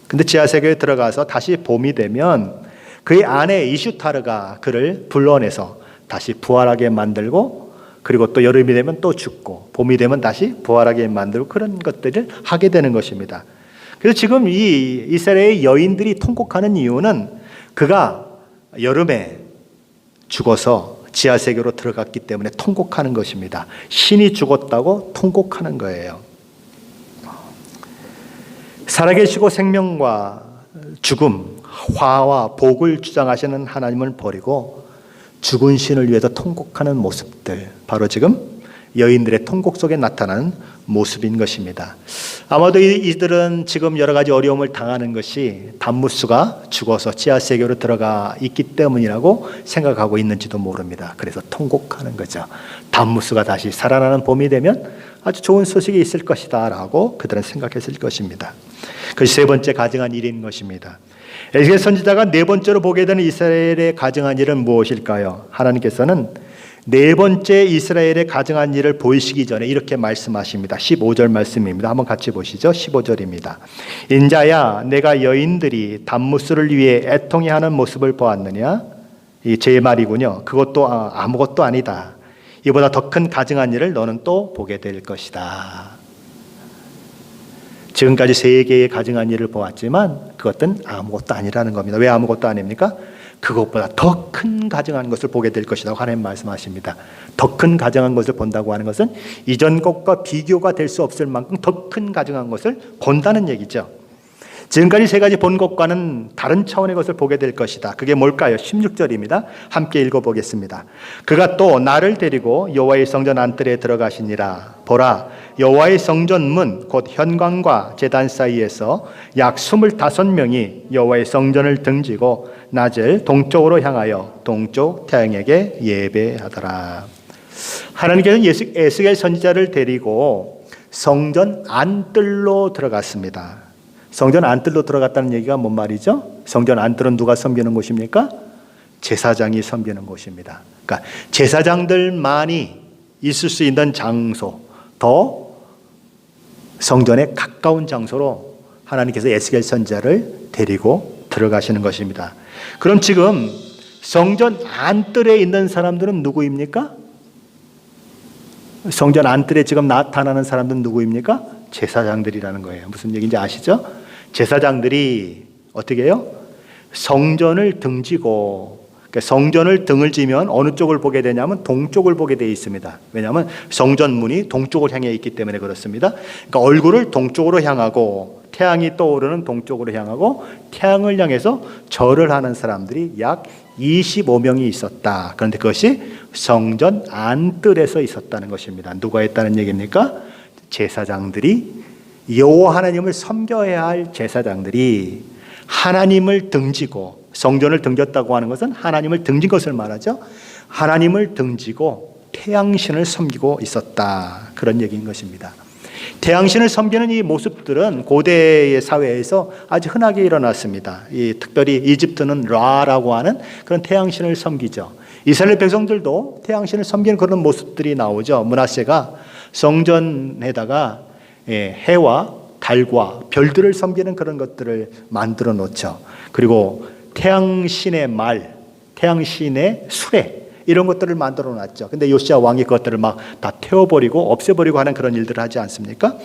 근데 지하세교에 들어가서 다시 봄이 되면 그의 아내 이슈타르가 그를 불러내서 다시 부활하게 만들고 그리고 또 여름이 되면 또 죽고 봄이 되면 다시 부활하게 만들고 그런 것들을 하게 되는 것입니다. 그래서 지금 이 이스라엘의 여인들이 통곡하는 이유는 그가 여름에 죽어서 지하세계로 들어갔기 때문에 통곡하는 것입니다. 신이 죽었다고 통곡하는 거예요. 살아계시고 생명과 죽음, 화와 복을 주장하시는 하나님을 버리고 죽은 신을 위해서 통곡하는 모습들, 바로 지금 여인들의 통곡 속에 나타나는 모습인 것입니다. 아마도 이들은 지금 여러 가지 어려움을 당하는 것이 단무스가 죽어서 지하세계로 들어가 있기 때문이라고 생각하고 있는지도 모릅니다. 그래서 통곡하는 거죠. 단무스가 다시 살아나는 봄이 되면 아주 좋은 소식이 있을 것이다 라고 그들은 생각했을 것입니다. 그것이 세 번째 가증한 일인 것입니다. 에스겔 선지자가 네 번째로 보게 되는 이스라엘의 가증한 일은 무엇일까요? 하나님께서는 네 번째 이스라엘의 가증한 일을 보이시기 전에 이렇게 말씀하십니다. 15절 말씀입니다. 한번 같이 보시죠. 15절입니다. 인자야, 내가 여인들이 단무스를 위해 애통해하는 모습을 보았느냐? 제 말이군요. 그것도 아무것도 아니다. 이보다 더 큰 가증한 일을 너는 또 보게 될 것이다. 지금까지 세 개의 가증한 일을 보았지만 그것은 아무것도 아니라는 겁니다. 왜 아무것도 아닙니까? 그것보다 더 큰 가증한 것을 보게 될 것이라고 하나님 말씀하십니다. 더 큰 가증한 것을 본다고 하는 것은 이전 것과 비교가 될 수 없을 만큼 더 큰 가증한 것을 본다는 얘기죠. 지금까지 세 가지 본 것과는 다른 차원의 것을 보게 될 것이다. 그게 뭘까요? 16절입니다. 함께 읽어보겠습니다. 그가 또 나를 데리고 여호와의 성전 안뜰에 들어가시니라. 보라, 여호와의 성전문 곧 현관과 제단 사이에서 약 25명이 여호와의 성전을 등지고 낮을 동쪽으로 향하여 동쪽 태양에게 예배하더라. 하나님께서는 에스겔 선지자를 데리고 성전 안뜰로 들어갔습니다. 성전 안뜰로 들어갔다는 얘기가 뭔 말이죠? 성전 안뜰은 누가 섬기는 곳입니까? 제사장이 섬기는 곳입니다. 그러니까 제사장들만이 있을 수 있는 장소, 더 성전에 가까운 장소로 하나님께서 에스겔 선지자를 데리고 들어가시는 것입니다. 그럼 지금 성전 안뜰에 있는 사람들은 누구입니까? 성전 안뜰에 지금 나타나는 사람들은 누구입니까? 제사장들이라는 거예요. 무슨 얘기인지 아시죠? 제사장들이 어떻게 해요? 성전을 등지고, 그러니까 성전을 등을 지면 어느 쪽을 보게 되냐면 동쪽을 보게 되어 있습니다. 왜냐하면 성전 문이 동쪽을 향해 있기 때문에 그렇습니다. 그러니까 얼굴을 동쪽으로 향하고 태양이 떠오르는 동쪽으로 향하고 태양을 향해서 절을 하는 사람들이 약 25명이 있었다. 그런데 그것이 성전 안뜰에서 있었다는 것입니다. 누가 했다는 얘기입니까? 제사장들이, 여호와 하나님을 섬겨야 할 제사장들이 하나님을 등지고, 성전을 등졌다고 하는 것은 하나님을 등진 것을 말하죠. 하나님을 등지고 태양신을 섬기고 있었다. 그런 얘기인 것입니다. 태양신을 섬기는 이 모습들은 고대의 사회에서 아주 흔하게 일어났습니다. 특별히 이집트는 라라고 하는 그런 태양신을 섬기죠. 이스라엘 백성들도 태양신을 섬기는 그런 모습들이 나오죠. 므낫세가 성전에다가 해와 달과 별들을 섬기는 그런 것들을 만들어 놓죠. 그리고 태양신의 말, 태양신의 수레, 이런 것들을 만들어 놨죠. 근데 요시야 왕이 그것들을 막 다 태워버리고 없애버리고 하는 그런 일들을 하지 않습니까?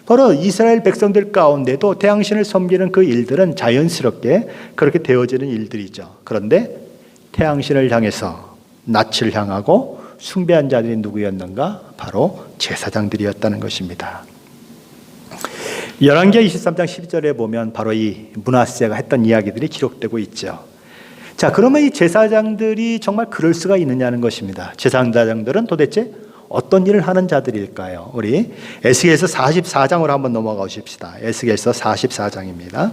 바로 이스라엘 백성들 가운데도 태양신을 섬기는 그 일들은 자연스럽게 그렇게 되어지는 일들이죠. 그런데 태양신을 향해서 낯을 향하고 숭배한 자들이 누구였는가? 바로 제사장들이었다는 것입니다. 열왕기하 23장 12절에 보면 바로 이 므낫세가 했던 이야기들이 기록되고 있죠. 자, 그러면 이 제사장들이 정말 그럴 수가 있느냐는 것입니다. 제사장들은 도대체 어떤 일을 하는 자들일까요? 우리 에스겔서 44장으로 한번 넘어가 보십시다. 에스겔서 44장입니다.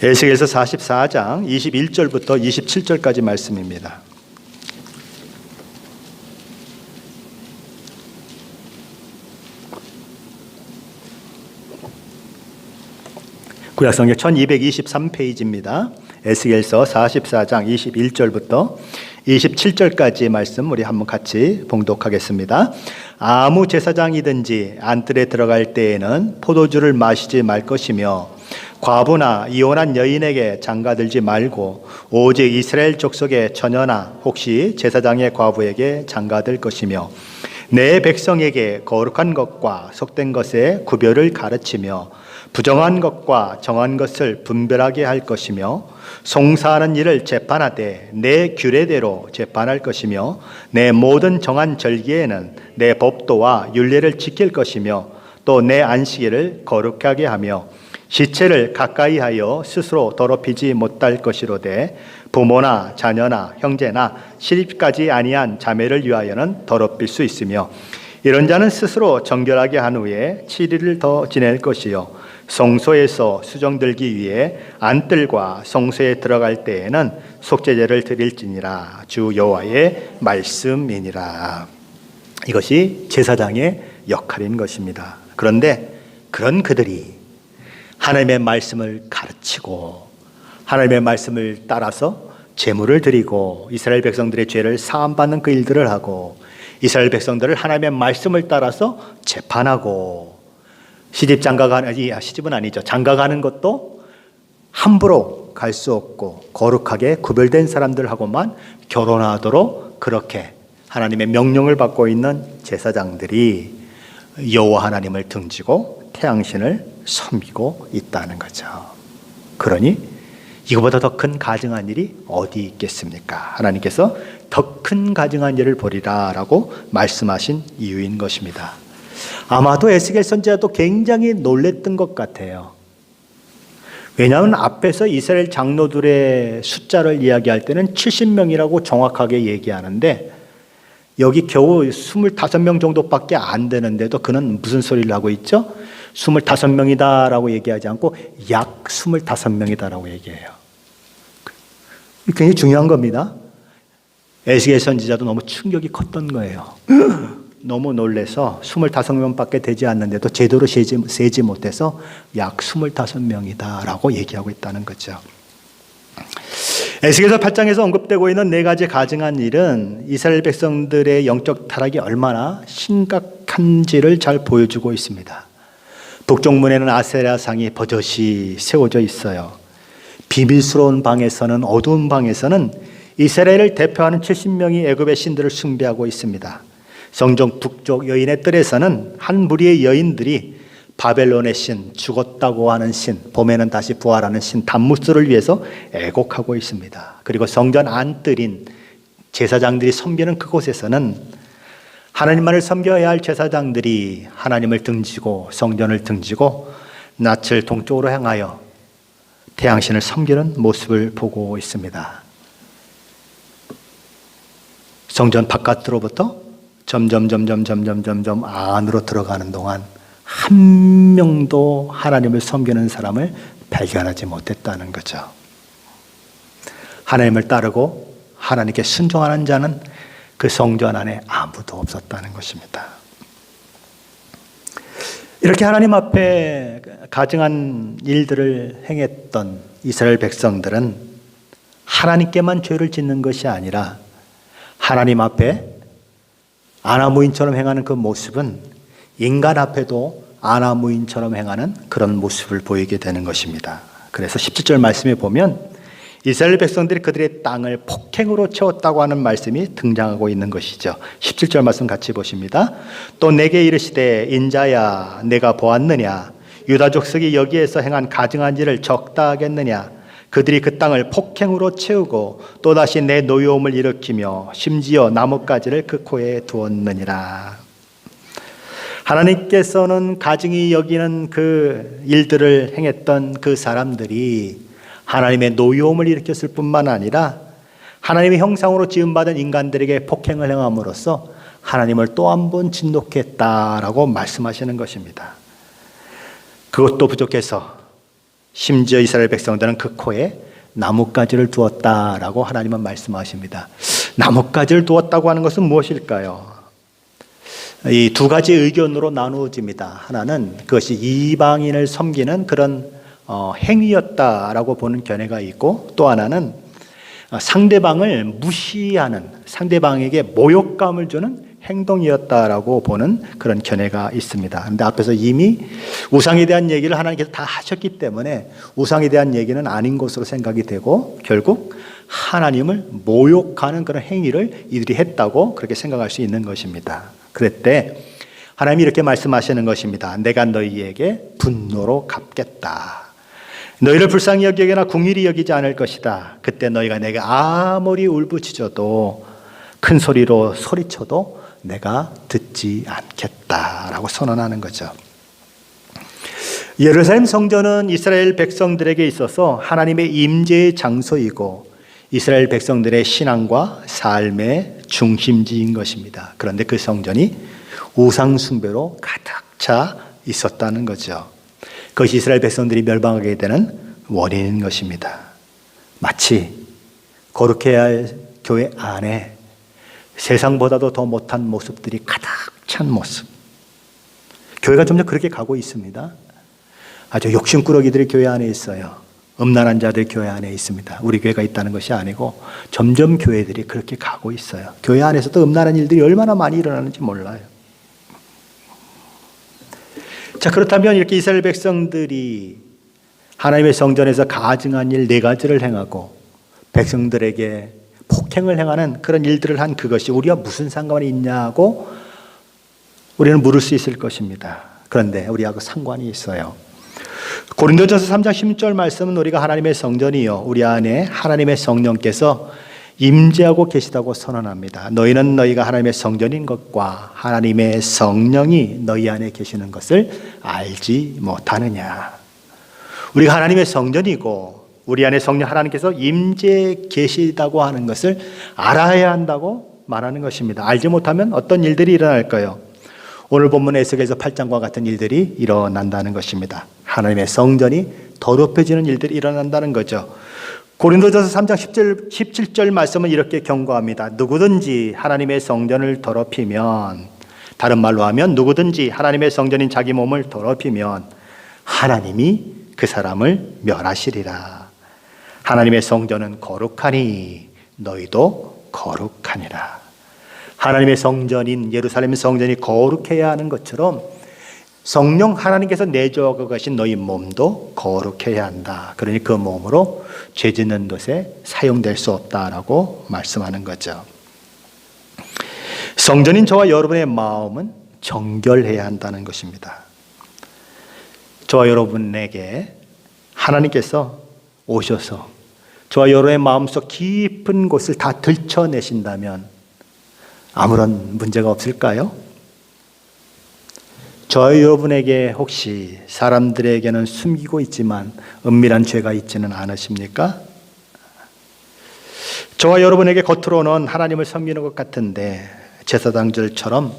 에스겔서 44장 21절부터 27절까지 말씀입니다. 구약성경 1223페이지입니다. 에스겔서 44장 21절부터 27절까지의 말씀 우리 한번 같이 봉독하겠습니다. 아무 제사장이든지 안뜰에 들어갈 때에는 포도주를 마시지 말 것이며 과부나 이혼한 여인에게 장가들지 말고 오직 이스라엘 족속의 처녀나 혹시 제사장의 과부에게 장가들 것이며 내 백성에게 거룩한 것과 속된 것의 구별을 가르치며 부정한 것과 정한 것을 분별하게 할 것이며 송사하는 일을 재판하되 내 규례대로 재판할 것이며 내 모든 정한 절기에는 내 법도와 율례를 지킬 것이며 또 내 안식일을 거룩하게 하며 시체를 가까이 하여 스스로 더럽히지 못할 것이로되 부모나 자녀나 형제나 시집까지 아니한 자매를 위하여는 더럽힐 수 있으며 이런 자는 스스로 정결하게 한 후에 7일을 더 지낼 것이요 성소에서 수정 들기 위해 안뜰과 성소에 들어갈 때에는 속죄제를 드릴지니라. 주 여호와의 말씀이니라. 이것이 제사장의 역할인 것입니다. 그런데 그런 그들이 하나님의 말씀을 가르치고 하나님의 말씀을 따라서 제물을 드리고 이스라엘 백성들의 죄를 사함받는 그 일들을 하고 이스라엘 백성들을 하나님의 말씀을 따라서 재판하고 시집은 아니죠. 장가가는 것도 함부로 갈 수 없고 거룩하게 구별된 사람들하고만 결혼하도록 그렇게 하나님의 명령을 받고 있는 제사장들이 여호와 하나님을 등지고 태양신을 섬기고 있다는 거죠. 그러니 이거보다 더 큰 가증한 일이 어디 있겠습니까? 하나님께서 더 큰 가증한 일을 벌이라 라고 말씀하신 이유인 것입니다. 아마도 에스겔 선지자도 굉장히 놀랬던 것 같아요. 왜냐하면 앞에서 이스라엘 장로들의 숫자를 이야기할 때는 70명이라고 정확하게 얘기하는데 여기 겨우 25명 정도밖에 안 되는데도 그는 무슨 소리를 하고 있죠? 25명이다 라고 얘기하지 않고 약 25명이다 라고 얘기해요. 굉장히 중요한 겁니다. 에스겔 선지자도 너무 충격이 컸던 거예요. 너무 놀래서 25명밖에 되지 않는데도 제대로 세지 못해서 약 25명이다 라고 얘기하고 있다는 거죠. 에스겔서 8장에서 언급되고 있는 네 가지 가증한 일은 이스라엘 백성들의 영적 타락이 얼마나 심각한지를 잘 보여주고 있습니다. 북쪽문에는 아세라상이 버젓이 세워져 있어요. 비밀스러운 방에서는, 어두운 방에서는 이스라엘을 대표하는 70명이 애굽의 신들을 숭배하고 있습니다. 성전 북쪽 여인의 뜰에서는 한 무리의 여인들이 바벨론의 신, 죽었다고 하는 신, 봄에는 다시 부활하는 신 담무스를 위해서 애곡하고 있습니다. 그리고 성전 안뜰인 제사장들이 섬기는 그곳에서는 하나님만을 섬겨야 할 제사장들이 하나님을 등지고 성전을 등지고 낯을 동쪽으로 향하여 태양신을 섬기는 모습을 보고 있습니다. 성전 바깥으로부터 점점 안으로 들어가는 동안 한 명도 하나님을 섬기는 사람을 발견하지 못했다는 거죠. 하나님을 따르고 하나님께 순종하는 자는 그 성전 안에 아무도 없었다는 것입니다. 이렇게 하나님 앞에 가증한 일들을 행했던 이스라엘 백성들은 하나님께만 죄를 짓는 것이 아니라 하나님 앞에 아나무인처럼 행하는 그 모습은 인간 앞에도 아나무인처럼 행하는 그런 모습을 보이게 되는 것입니다. 그래서 17절 말씀에 보면 이스라엘 백성들이 그들의 땅을 폭행으로 채웠다고 하는 말씀이 등장하고 있는 것이죠. 17절 말씀 같이 보십니다. 또 내게 이르시되 인자야 내가 보았느냐 유다 족속이 여기에서 행한 가증한 일을 적다 하겠느냐 그들이 그 땅을 폭행으로 채우고 또다시 내 노여움을 일으키며 심지어 나뭇가지를 그 코에 두었느니라. 하나님께서는 가증히 여기는 그 일들을 행했던 그 사람들이 하나님의 노여움을 일으켰을 뿐만 아니라 하나님의 형상으로 지음받은 인간들에게 폭행을 행함으로써 하나님을 또 한 번 진노했다라고 말씀하시는 것입니다. 그것도 부족해서 심지어 이스라엘 백성들은 그 코에 나뭇가지를 두었다라고 하나님은 말씀하십니다. 나뭇가지를 두었다고 하는 것은 무엇일까요? 이 두 가지 의견으로 나누어집니다. 하나는 그것이 이방인을 섬기는 그런 행위였다라고 보는 견해가 있고 또 하나는 상대방을 무시하는 상대방에게 모욕감을 주는 행동이었다라고 보는 그런 견해가 있습니다. 그런데 앞에서 이미 우상에 대한 얘기를 하나님께서 다 하셨기 때문에 우상에 대한 얘기는 아닌 것으로 생각이 되고 결국 하나님을 모욕하는 그런 행위를 이들이 했다고 그렇게 생각할 수 있는 것입니다. 그랬대 하나님이 이렇게 말씀하시는 것입니다. 내가 너희에게 분노로 갚겠다. 너희를 불쌍히 여기거나 궁일이 여기지 않을 것이다. 그때 너희가 내가 아무리 울부짖어도 큰 소리로 소리쳐도 내가 듣지 않겠다라고 선언하는 거죠. 예루살렘 성전은 이스라엘 백성들에게 있어서 하나님의 임재의 장소이고 이스라엘 백성들의 신앙과 삶의 중심지인 것입니다. 그런데 그 성전이 우상 숭배로 가득 차 있었다는 거죠. 그것이 이스라엘 백성들이 멸망하게 되는 원인인 것입니다. 마치 거룩해야 할 교회 안에 세상보다도 더 못한 모습들이 가득 찬 모습. 교회가 점점 그렇게 가고 있습니다. 아주 욕심꾸러기들이 교회 안에 있어요. 음란한 자들이 교회 안에 있습니다. 우리 교회가 있다는 것이 아니고 점점 교회들이 그렇게 가고 있어요. 교회 안에서도 음란한 일들이 얼마나 많이 일어나는지 몰라요. 자, 그렇다면 이렇게 이스라엘 백성들이 하나님의 성전에서 가증한 일 4가지를 행하고 백성들에게 폭행을 행하는 그런 일들을 한 그것이 우리와 무슨 상관이 있냐고 우리는 물을 수 있을 것입니다. 그런데 우리하고 상관이 있어요. 고린도전서 3장 16절 말씀은 우리가 하나님의 성전이요 우리 안에 하나님의 성령께서 임재하고 계시다고 선언합니다. 너희는 너희가 하나님의 성전인 것과 하나님의 성령이 너희 안에 계시는 것을 알지 못하느냐. 우리가 하나님의 성전이고 우리 안에 성령 하나님께서 임재해 계시다고 하는 것을 알아야 한다고 말하는 것입니다. 알지 못하면 어떤 일들이 일어날까요? 오늘 본문 에스겔서 8장과 같은 일들이 일어난다는 것입니다. 하나님의 성전이 더럽혀지는 일들이 일어난다는 거죠. 고린도전서 3장 17절 말씀은 이렇게 경고합니다. 누구든지 하나님의 성전을 더럽히면, 다른 말로 하면 누구든지 하나님의 성전인 자기 몸을 더럽히면 하나님이 그 사람을 멸하시리라. 하나님의 성전은 거룩하니 너희도 거룩하니라. 하나님의 성전인 예루살렘 성전이 거룩해야 하는 것처럼 성령 하나님께서 내주어 가신 너희 몸도 거룩해야 한다. 그러니 그 몸으로 죄 짓는 것에 사용될 수 없다라고 말씀하는 거죠. 성전인 저와 여러분의 마음은 정결해야 한다는 것입니다. 저와 여러분에게 하나님께서 오셔서 저와 여러분의 마음속 깊은 곳을 다 들춰내신다면 아무런 문제가 없을까요? 저와 여러분에게 혹시 사람들에게는 숨기고 있지만 은밀한 죄가 있지는 않으십니까? 저와 여러분에게 겉으로는 하나님을 섬기는 것 같은데 제사장들처럼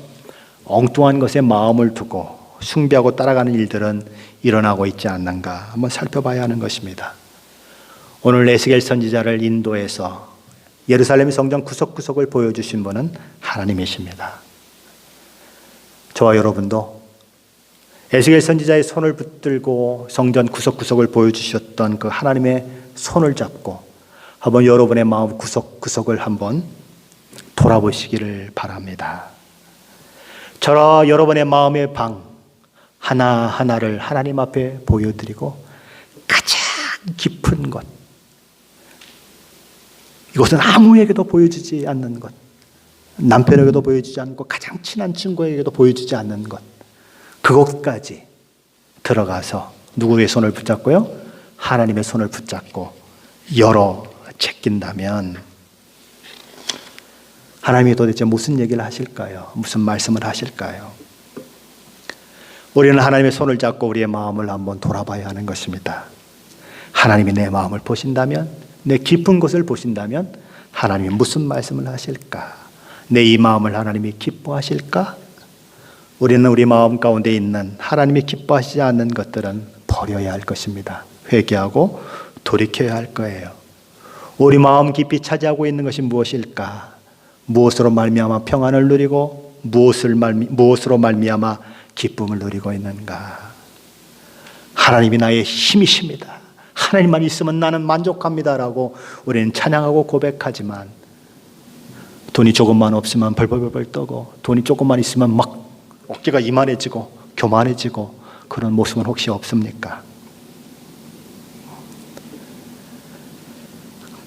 엉뚱한 것에 마음을 두고 숭배하고 따라가는 일들은 일어나고 있지 않는가 한번 살펴봐야 하는 것입니다. 오늘 에스겔 선지자를 인도해서 예루살렘 성전 구석구석을 보여주신 분은 하나님이십니다. 저와 여러분도 에스겔 선지자의 손을 붙들고 성전 구석구석을 보여주셨던 그 하나님의 손을 잡고 한번 여러분의 마음 구석구석을 한번 돌아보시기를 바랍니다. 저와 여러분의 마음의 방 하나하나를 하나님 앞에 보여드리고 가장 깊은 것, 이것은 아무에게도 보여주지 않는 것, 남편에게도 보여주지 않고 가장 친한 친구에게도 보여주지 않는 것, 그것까지 들어가서 누구의 손을 붙잡고요? 하나님의 손을 붙잡고 열어 제낀다면 하나님이 도대체 무슨 얘기를 하실까요? 무슨 말씀을 하실까요? 우리는 하나님의 손을 잡고 우리의 마음을 한번 돌아봐야 하는 것입니다. 하나님이 내 마음을 보신다면, 내 깊은 곳을 보신다면 하나님이 무슨 말씀을 하실까? 내 이 마음을 하나님이 기뻐하실까? 우리는 우리 마음 가운데 있는 하나님이 기뻐하시지 않는 것들은 버려야 할 것입니다. 회개하고 돌이켜야 할 거예요. 우리 마음 깊이 차지하고 있는 것이 무엇일까? 무엇으로 말미암아 평안을 누리고 무엇으로 말미암아 기쁨을 누리고 있는가? 하나님이 나의 힘이십니다. 하나님만 있으면 나는 만족합니다라고 우리는 찬양하고 고백하지만 돈이 조금만 없으면 벌벌벌 떠고 돈이 조금만 있으면 막 어깨가 이만해지고 교만해지고 그런 모습은 혹시 없습니까?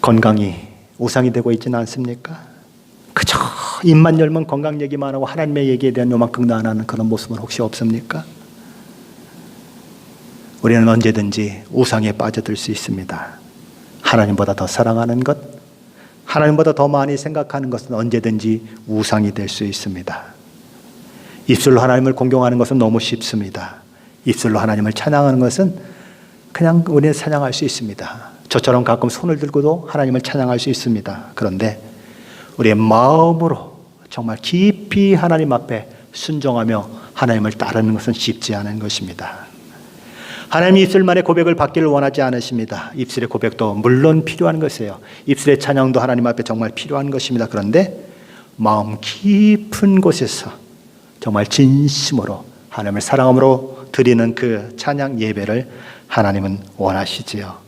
건강이 우상이 되고 있지는 않습니까? 그저 입만 열면 건강 얘기만 하고 하나님의 얘기에 대한 요만큼도 안 하는 그런 모습은 혹시 없습니까? 우리는 언제든지 우상에 빠져들 수 있습니다. 하나님보다 더 사랑하는 것, 하나님보다 더 많이 생각하는 것은 언제든지 우상이 될 수 있습니다. 입술로 하나님을 공경하는 것은 너무 쉽습니다. 입술로 하나님을 찬양하는 것은 그냥 우리는 찬양할 수 있습니다. 저처럼 가끔 손을 들고도 하나님을 찬양할 수 있습니다. 그런데 우리의 마음으로 정말 깊이 하나님 앞에 순종하며 하나님을 따르는 것은 쉽지 않은 것입니다. 하나님이 입술만의 고백을 받기를 원하지 않으십니다. 입술의 고백도 물론 필요한 것이에요. 입술의 찬양도 하나님 앞에 정말 필요한 것입니다. 그런데 마음 깊은 곳에서 정말 진심으로 하나님을 사랑함으로 드리는 그 찬양 예배를 하나님은 원하시지요.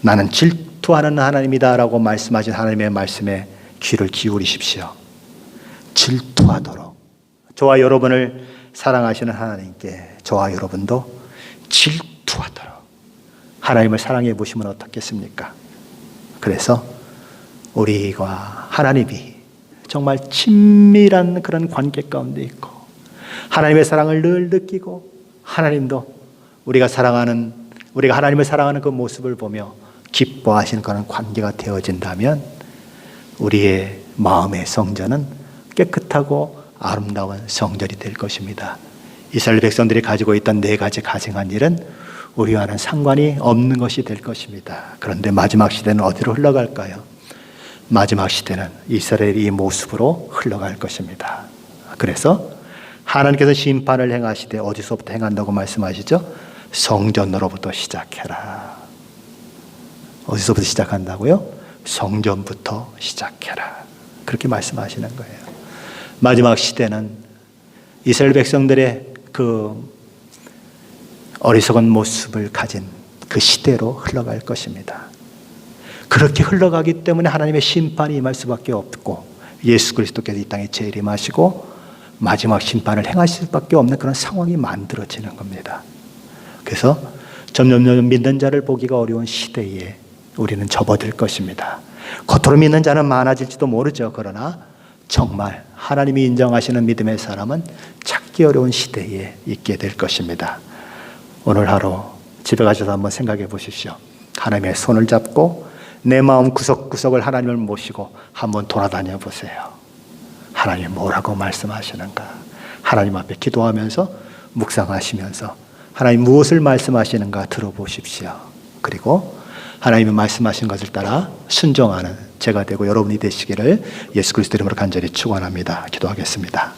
나는 질투하는 하나님이다 라고 말씀하신 하나님의 말씀에 귀를 기울이십시오. 질투하도록 저와 여러분을 사랑하시는 하나님께 저와 여러분도 질투하도록 하나님을 사랑해 보시면 어떻겠습니까? 그래서 우리가 하나님이 정말 친밀한 그런 관계 가운데 있고 하나님의 사랑을 늘 느끼고 하나님도 우리가 하나님을 사랑하는 그 모습을 보며 기뻐하시는 그런 관계가 되어진다면 우리의 마음의 성전은 깨끗하고 아름다운 성전이 될 것입니다. 이스라엘 백성들이 가지고 있던 4가지 가증한 일은 우리와는 상관이 없는 것이 될 것입니다. 그런데 마지막 시대는 어디로 흘러갈까요? 마지막 시대는 이스라엘의 이 모습으로 흘러갈 것입니다. 그래서 하나님께서 심판을 행하시되 어디서부터 행한다고 말씀하시죠? 성전으로부터 시작해라. 어디서부터 시작한다고요? 성전부터 시작해라. 그렇게 말씀하시는 거예요. 마지막 시대는 이스라엘 백성들의 그 어리석은 모습을 가진 그 시대로 흘러갈 것입니다. 그렇게 흘러가기 때문에 하나님의 심판이 임할 수밖에 없고 예수 그리스도께서 이 땅에 재림하시고 마지막 심판을 행하실 수밖에 없는 그런 상황이 만들어지는 겁니다. 그래서 점점 믿는 자를 보기가 어려운 시대에 우리는 접어들 것입니다. 겉으로 믿는 자는 많아질지도 모르죠. 그러나 정말 하나님이 인정하시는 믿음의 사람은 찾기 어려운 시대에 있게 될 것입니다. 오늘 하루 집에 가셔서 한번 생각해 보십시오. 하나님의 손을 잡고 내 마음 구석구석을 하나님을 모시고 한번 돌아다녀 보세요. 하나님 뭐라고 말씀하시는가? 하나님 앞에 기도하면서 묵상하시면서 하나님 무엇을 말씀하시는가 들어보십시오. 그리고 하나님이 말씀하신 것을 따라 순종하는 제가 되고 여러분이 되시기를 예수 그리스도 이름으로 간절히 축원합니다. 기도하겠습니다.